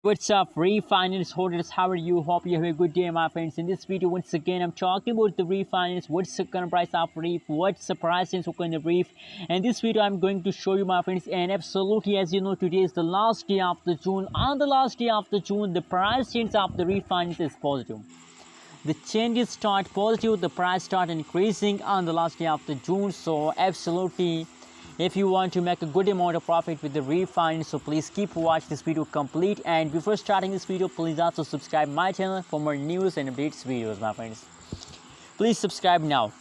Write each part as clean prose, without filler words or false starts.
What's up, Reef Finance holders? How are you? Hope you have a good day, my friends. In this video, once again, I'm talking about the Reef Finance. What's the current price of Reef? What's the price in the Reef? And this video, I'm going to show you, my friends. And absolutely, as you know, today is the last day of the June. On the last day of the June, the price change of the Reef Finance is positive. The changes start positive. The price start increasing on the last day of the June. So absolutely, if you want to make a good amount of profit with the Reef Finance, so please keep watch this video complete. And before starting this video, please also subscribe my channel for more news and updates videos, my friends. Please subscribe now.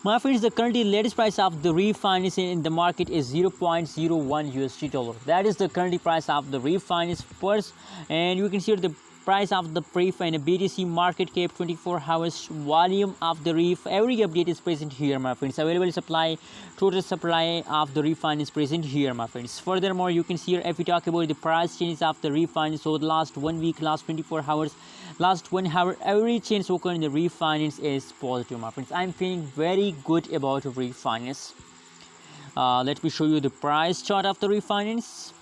My friends, the currently latest price of the Reef Finance in the market is 0.01 USD dollar. That is the currently price of the Reef Finance first, and you can see the price of the Reef and a BTC market cap 24 hours volume of the Reef. Every update is present here, my friends. Available supply, total supply of the Reef Finance present here, my friends. Furthermore, you can see here, if we talk about the price changes of the Reef Finance, so the last 1 week, last 24 hours, last 1 hour, every change occurred in the Reef Finance is positive, my friends. I'm feeling very good about Reef Finance. Let me show you the price chart of the Reef Finance.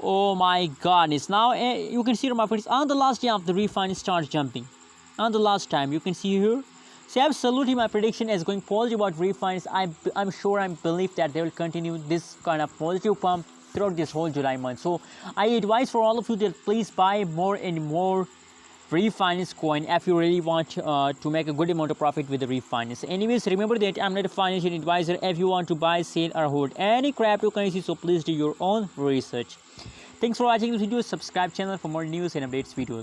Oh my goodness. Now you can see, my friends, on the last day of the Reef Finance starts jumping. On the last time, you can see here. So absolutely, my prediction is going positive about Reef Finance. I'm sure, I believe that they will continue this kind of positive pump throughout this whole July month. So I advise for all of you that please buy more and more Reef Finance coin if you really want to make a good amount of profit with the Reef Finance. Anyways, remember that I'm not a financial advisor. If you want to buy, sell, or hold any cryptocurrency, so please do your own research. Thanks for watching this video. Subscribe channel for more news and updates videos.